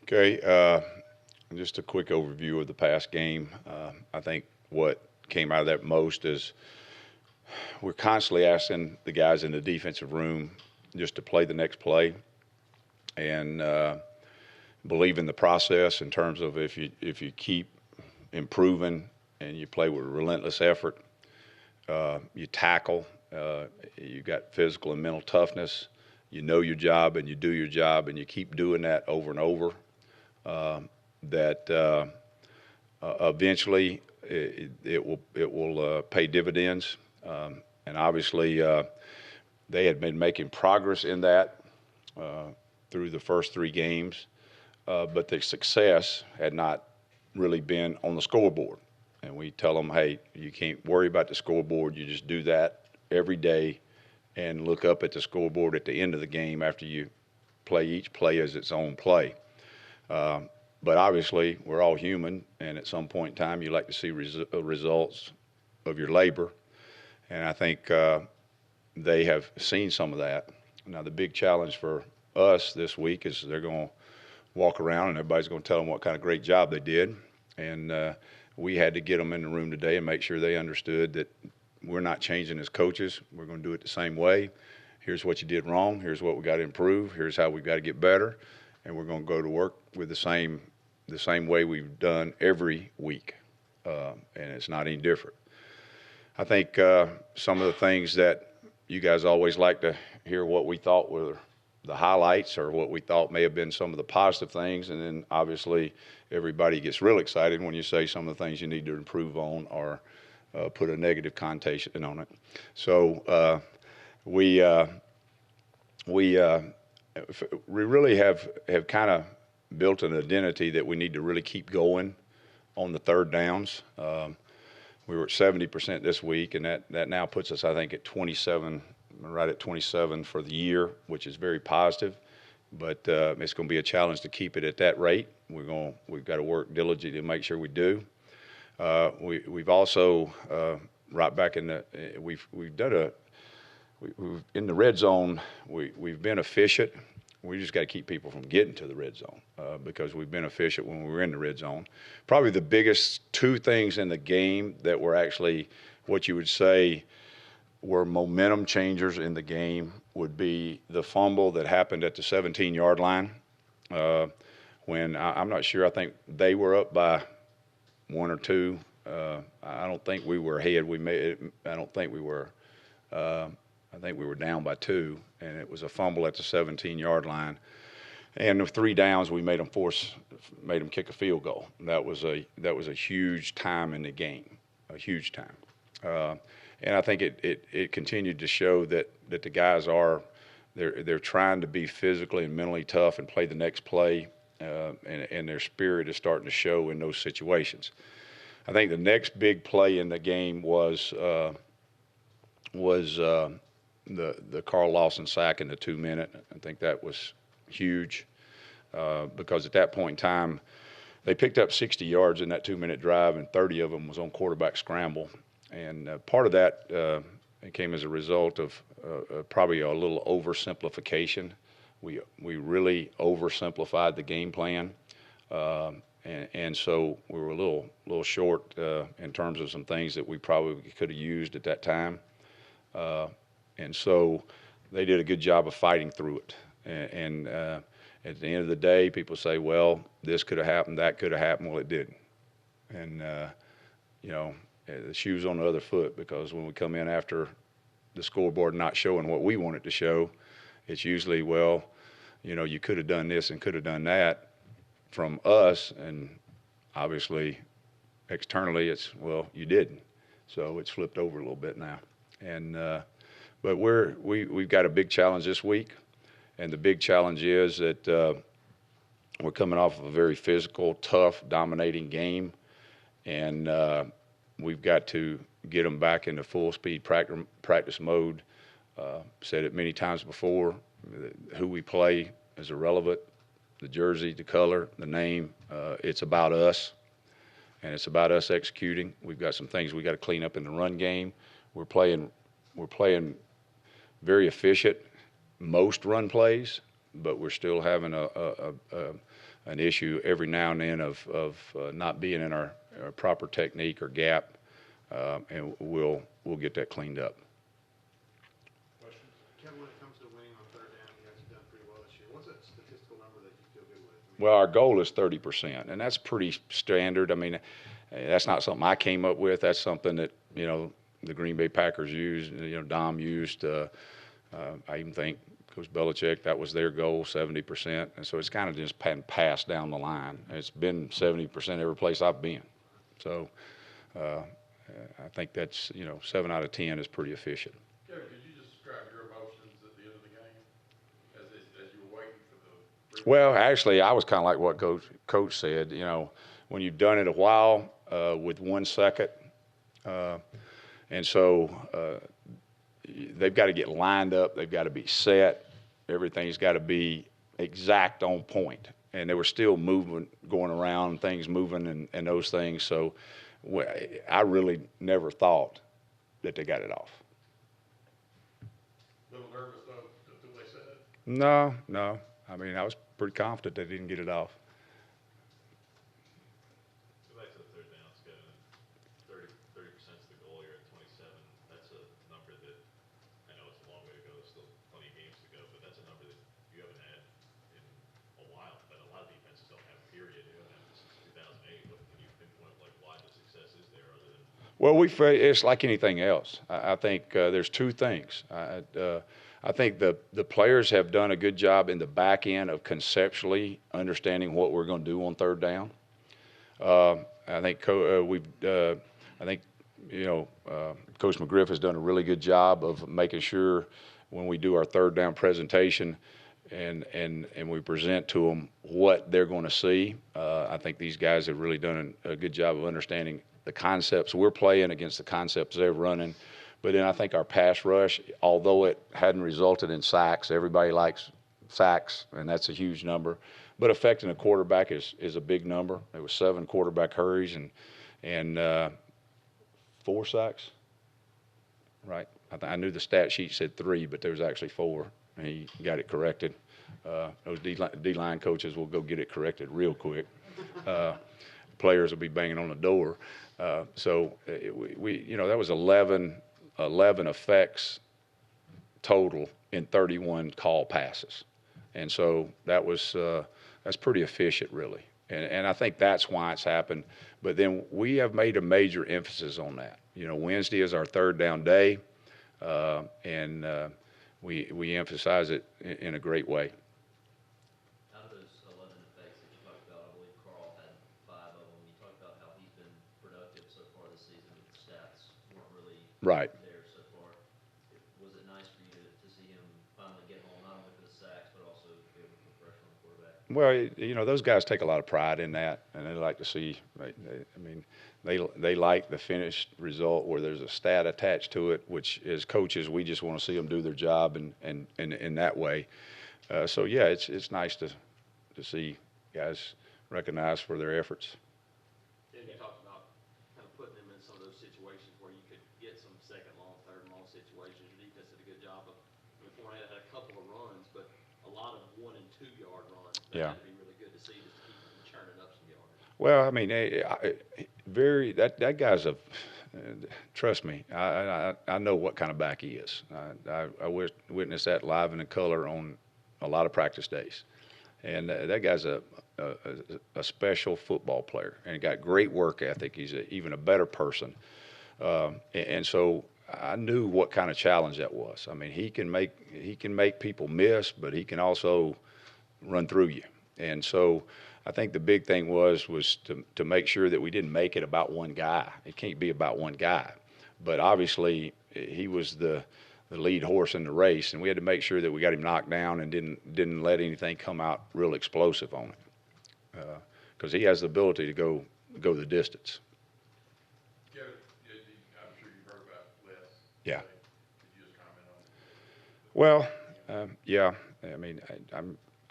Okay, just a quick overview of the past game. I think what came out of that most is we're constantly asking the guys in the defensive room just to play the next play and believe in the process in terms of if you keep improving and you play with relentless effort, you tackle, you got physical and mental toughness, you know your job and you do your job and you keep doing that over and over. That eventually it will pay dividends. And obviously, they had been making progress in that through the first three games, but the success had not really been on the scoreboard. And we tell them, hey, you can't worry about the scoreboard. You just do that every day and look up at the scoreboard at the end of the game after you play each play as its own play. But obviously, we're all human, and at some point in time, you like to see results of your labor. And I think they have seen some of that. Now, the big challenge for us this week is they're going to walk around, and everybody's going to tell them what kind of great job they did. And we had to get them in the room today and make sure they understood that we're not changing as coaches. We're going to do it the same way. Here's what you did wrong. Here's what we got to improve. Here's how we got to get better. And we're going to go to work with the same way we've done every week, and it's not any different. I think some of the things that you guys always like to hear what we thought were the highlights or what we thought may have been some of the positive things, and then obviously everybody gets real excited when you say some of the things you need to improve on or put a negative connotation on it. So we really have kind of built an identity that we need to really keep going on the third downs. We were at 70% this week, and that now puts us, I think, at 27, right at 27 for the year, which is very positive. But it's going to be a challenge to keep it at that rate. We've got to work diligently to make sure we do. We've also right back in the we've in the red zone. We've been efficient. We just got to keep people from getting to the red zone because we've been efficient when we were in the red zone. Probably the biggest two things in the game that were actually what you would say were momentum changers in the game would be the fumble that happened at the 17-yard line. When I'm not sure, I think they were up by one or two. I don't think we were ahead. I don't think we were. I think we were down by two, and it was a fumble at the 17-yard line. And with three downs, we made them kick a field goal. That was a huge time in the game, a huge time. And I think it continued to show that the guys they're trying to be physically and mentally tough and play the next play, and their spirit is starting to show in those situations. I think the next big play in the game was the Carl Lawson sack in the 2-minute. I think that was huge because at that point in time, they picked up 60 yards in that 2-minute drive, and 30 of them was on quarterback scramble. And part of that came as a result of probably a little oversimplification. We really oversimplified the game plan, and so we were a little short in terms of some things that we probably could have used at that time. And so they did a good job of fighting through it. And at the end of the day, people say, well, this could have happened, that could have happened. Well, it didn't. And, the shoe's on the other foot because when we come in after the scoreboard not showing what we want it to show, it's usually, well, you could have done this and could have done that from us. And obviously, externally, it's, well, you didn't. So it's flipped over a little bit now. And but we've got a big challenge this week, and the big challenge is that we're coming off of a very physical, tough, dominating game, and we've got to get them back into full-speed practice mode. Said it many times before, who we play is irrelevant. The jersey, the color, the name, it's about us, and it's about us executing. We've got some things we got to clean up in the run game. We're playing very efficient most run plays, but we're still having an issue every now and then of not being in our proper technique or gap, and we'll get that cleaned up. Questions? Kevin, when it comes to winning on third down, you guys have done pretty well this year. What's that statistical number that you feel good with? Well, our goal is 30%, and that's pretty standard. I mean, that's not something I came up with. That's something that, the Green Bay Packers used, Dom used. I even think Coach Belichick, that was their goal, 70%. And so it's kind of just passed down the line. It's been 70% every place I've been. So I think that's, 7 out of 10 is pretty efficient. Kevin, could you just describe your emotions at the end of the game as you were waiting for the? Well, actually, I was kind of like what Coach said. When you've done it a while with 1 second, and so they've got to get lined up. They've got to be set. Everything's got to be exact on point. And there was still movement going around, things moving and those things. So I really never thought that they got it off. A little nervous though until they said it? No. I mean, I was pretty confident they didn't get it off. Go back to the third down, Kevin. 30% is the goal. You're at 27. That's a number that I know it's a long way to go. There's still plenty of games to go, but that's a number that you haven't had in a while. But a lot of defenses don't have, period. They haven't had since 2008. But can you pinpoint why the success is there other than? Well, it's like anything else. I think there's 2 things. I think the players have done a good job in the back end of conceptually understanding what we're going to do on third down. I think Coach McGriff has done a really good job of making sure when we do our third down presentation and we present to them what they're going to see. I think these guys have really done a good job of understanding the concepts we're playing against the concepts they're running. But then I think our pass rush, although it hadn't resulted in sacks, everybody likes sacks, and that's a huge number. But affecting a quarterback is a big number. There was 7 quarterback hurries and 4 sacks, right? I knew the stat sheet said 3, but there was actually 4, and he got it corrected. Those D-line coaches will go get it corrected real quick. Players will be banging on the door. So that was 11 effects total in 31 call passes. And so that's pretty efficient, really. And I think that's why it's happened. But then we have made a major emphasis on that. Wednesday is our third down day, and we emphasize it in a great way. Out of those 11 effects that you talked about, I believe Carl had 5 of them. You talked about how he's been productive so far this season, but the stats weren't really Right. there so far. Was it nice for you to see him finally get home, not only for the sacks, but also be able to put pressure on the quarterback? Well, those guys take a lot of pride in that, and they like to see. They like the finished result where there's a stat attached to it, which as coaches we just want to see them do their job and in that way. So yeah, it's nice to see guys recognized for their efforts. And you talked about kind of putting them in some of those situations where you could get some second long, third and long situations. Your defense did a good job of. Fournette had a couple of runs, but a lot of 1- and 2-yard runs. That had to be really good to see, just to keep them churning up some yards. Well, I mean, that guy's trust me, I know what kind of back he is. I witnessed that live and in color on a lot of practice days. And that guy's a special football player and got great work ethic. He's even a better person. And so I knew what kind of challenge that was. I mean, he can make people miss, but he can also run through you. And so I think the big thing was to make sure that we didn't make it about one guy. It can't be about one guy. But obviously he was the lead horse in the race, and we had to make sure that we got him knocked down and didn't let anything come out real explosive on it, because he has the ability to go the distance. Kevin, I'm sure you've heard about Les. Yeah. Could you just comment on it? Well, yeah. I mean,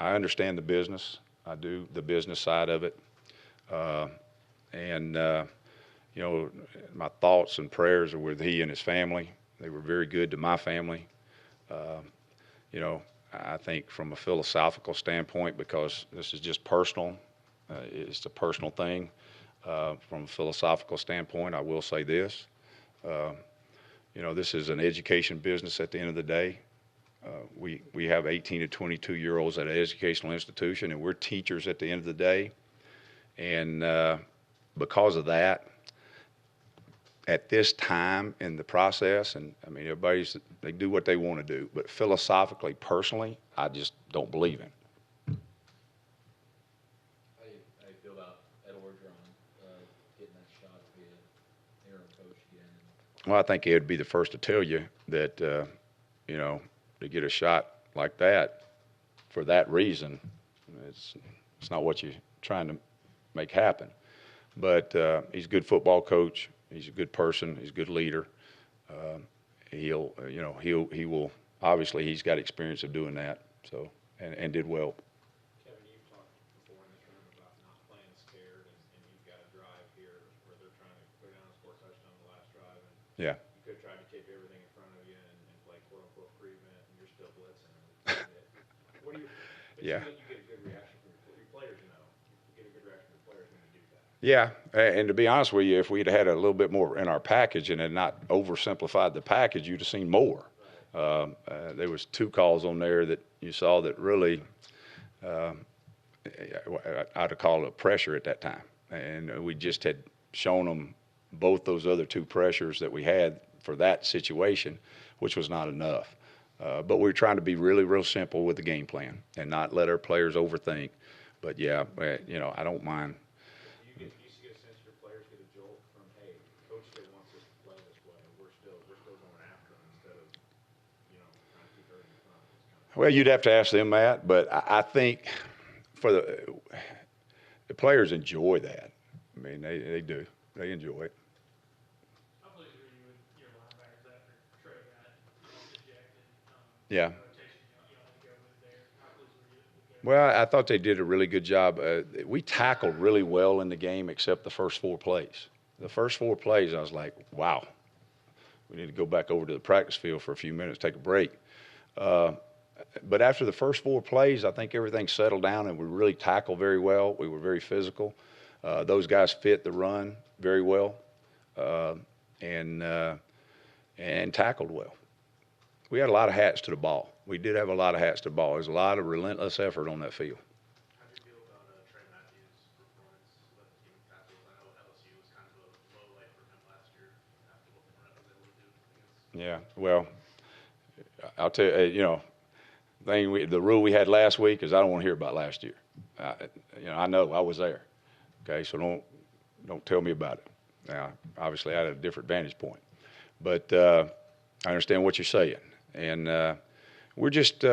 I understand the business. I do the business side of it, and my thoughts and prayers are with he and his family. They were very good to my family. I think from a philosophical standpoint, because this is just personal, it's a personal thing. From a philosophical standpoint, I will say this. This is an education business at the end of the day. We have 18 to 22-year-olds at an educational institution, and we're teachers at the end of the day. And because of that, at this time in the process, and I mean, they do what they want to do, but philosophically, personally, I just don't believe in. How do you feel about Ed Orgeron getting that shot to be an interim coach again? Well, I think Ed would be the first to tell you that, to get a shot like that for that reason, it's not what you're trying to make happen. But he's a good football coach. He's a good person. He's a good leader. He will obviously he's got experience of doing that. So and did well. Kevin, you've talked before in this room about not playing scared, and you've got a drive here where they're trying to go down and score a touchdown on the last drive, and Yeah. you could have tried to tape everything in front of you and play quote-unquote prevent, and you're still blitzing. What do you, Yeah. you get a good reaction from your players, you get a good reaction from your players when you do that. Yeah, and to be honest with you, if we'd had a little bit more in our package and had not oversimplified the package, you'd have seen more. There was 2 calls on there that you saw that really, I'd call it pressure at that time. And we just had shown them both those other 2 pressures that we had for that situation, which was not enough. But we were trying to be really, real simple with the game plan and not let our players overthink. But yeah, I don't mind. Do you get a sense your players get a jolt from, hey, coach still wants us to play this way, we're still going after them instead of, trying to keep everything in front? Well, you'd have to ask them that, but I think for the players enjoy that. I mean, they do. They enjoy it. How pleased were you with your linebackers after Trey got ejected? Yeah. Rotation, you had to go with there. How pleased were you with their Well, I thought they did a really good job. We tackled really well in the game, except the first 4 plays. The first 4 plays, I was like, wow. We need to go back over to the practice field for a few minutes, take a break. But after the first 4 plays, I think everything settled down, and we really tackled very well. We were very physical. Those guys fit the run very well, and tackled well. We had a lot of hats to the ball. We did have a lot of hats to the ball. There's a lot of relentless effort on that field. How do you feel about Trey Matthews' performance with the team tackles? I know LSU was kind of a low light for him last year after what Fournette was able to do against. Yeah, well, I'll tell you, the rule we had last week is I don't want to hear about last year. I know I was there. Okay, so don't tell me about it. Now, obviously, I had a different vantage point, but I understand what you're saying, and we're just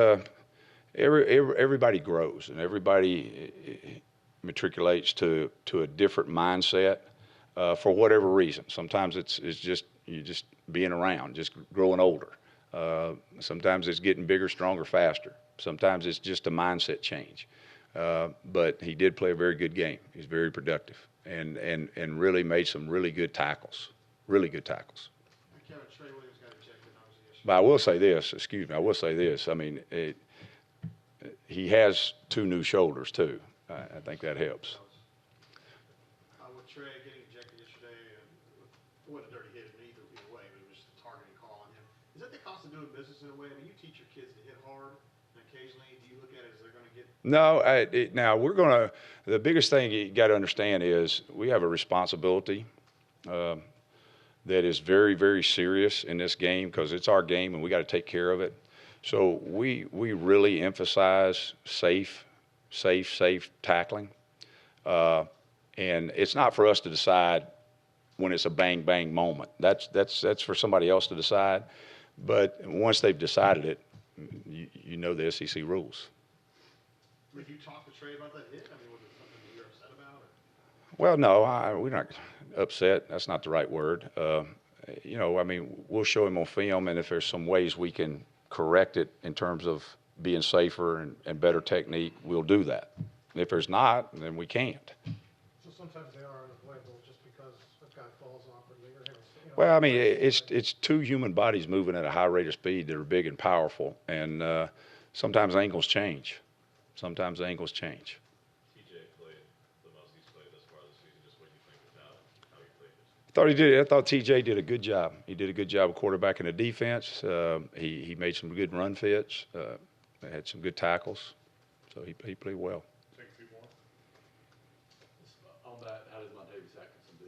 everybody grows and everybody matriculates to a different mindset for whatever reason. Sometimes it's just you just being around, just growing older. Sometimes it's getting bigger, stronger, faster. Sometimes it's just a mindset change. But he did play a very good game. He's very productive and really made some really good tackles. Really good tackles. Kevin, Trey Williams got ejected, obviously, yesterday. But I will say this, excuse me, I will say this. I mean, he has 2 new shoulders, too. I think that helps. With Trey getting ejected yesterday, it wasn't a dirty hit either way, but it was just a targeting call on him. Is that the cost of doing business in a way? I mean, you teach your kids to hit hard, and occasionally, do you look at it as they're going to get? No, now the biggest thing you got to understand is we have a responsibility that is very, very serious in this game because it's our game and we got to take care of it. So we really emphasize safe tackling. And it's not for us to decide when it's a bang, bang moment. That's for somebody else to decide. But once they've decided it, you know the SEC rules. Did you talk to Trey about that hit? I mean, was it something that you're upset about? Well, no, we're not upset. That's not the right word. I mean, we'll show him on film, and if there's some ways we can correct it in terms of being safer and better technique, we'll do that. And if there's not, then we can't. So sometimes they are unavoidable just because a guy falls awkwardly or has. Well, I mean, it's 2 human bodies moving at a high rate of speed that are big and powerful, and sometimes angles change. Sometimes angles change. TJ played the most he's played thus far this season. Just what do you think about how he played this? I thought TJ did a good job. He did a good job of quarterbacking the defense. He made some good run fits. Had some good tackles. So he played well. Take a few more. On that, how does Montavious Atkinson do?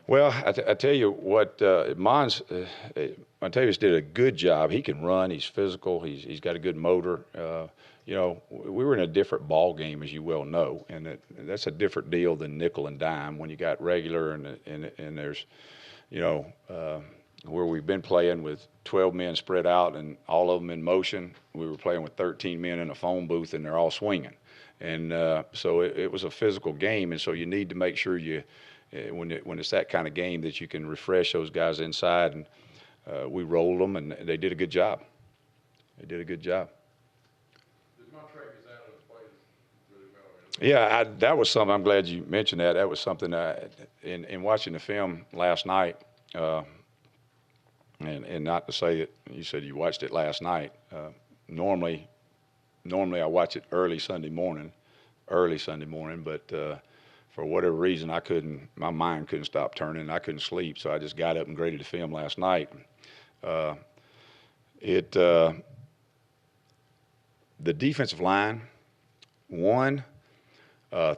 Well, I tell you what, Montavious did a good job. He can run. He's physical. He's got a good motor. You know, we were in a different ball game, as you well know, and that's a different deal than nickel and dime when you got regular and there's, you know, where we've been playing with 12 men spread out and all of them in motion. We were playing with 13 men in a phone booth and they're all swinging. And so it was a physical game, and so you need to make sure you, when it's that kind of game, that you can refresh those guys inside. And we rolled them, and they did a good job. They did a good job. Did Montravius Adams play really well? Yeah, that was something. I'm glad you mentioned that. That was something in watching the film last night, and not to say that you said you watched it last night. Normally I watch it early Sunday morning, but for whatever reason my mind couldn't stop turning. I couldn't sleep, so I just got up and graded the film last night. The defensive line, 1,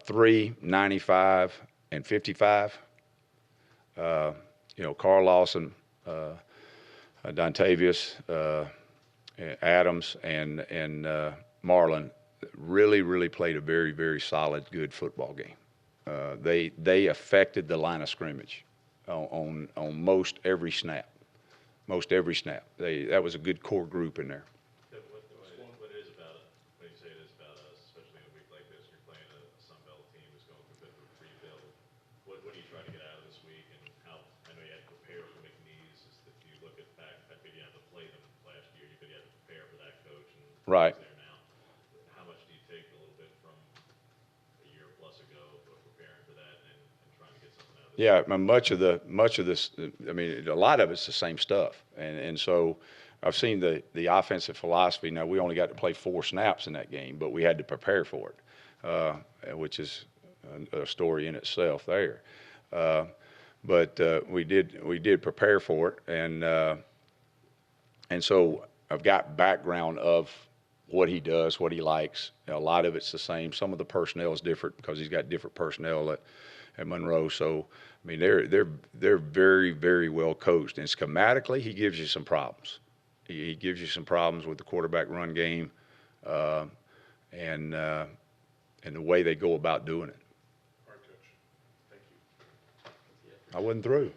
3, 95, and 55. You know, Carl Lawson, Dontavius, Adams, and Marlon really played a very, very solid, good football game. They affected the line of scrimmage on most every snap. That was a good core group in there. What it is about it, when you say it is about us, especially in a week like this, you're playing a Sun Belt team who's going through a bit of a rebuild. What are you trying to get out of this week, and how, I know you had to prepare for McNeese. If you look at back, I think you had to play them last year, you had to prepare for that coach, and Right. he's there now. How much do you take a little bit from a year plus ago of preparing for that and trying to get something out of this? Yeah, much of this. I mean, a lot of it's the same stuff, and so I've seen the offensive philosophy. Now we only got to play 4 snaps in that game, but we had to prepare for it, which is a story in itself there. But we did prepare for it, and so I've got background of what he does, what he likes. A lot of it's the same. Some of the personnel is different because he's got different personnel at Monroe. So I mean, they're very, very well coached. And schematically, he gives you some problems. He gives you some problems with the quarterback run game, and the way they go about doing it. All right, Coach. Thank you. I wasn't through.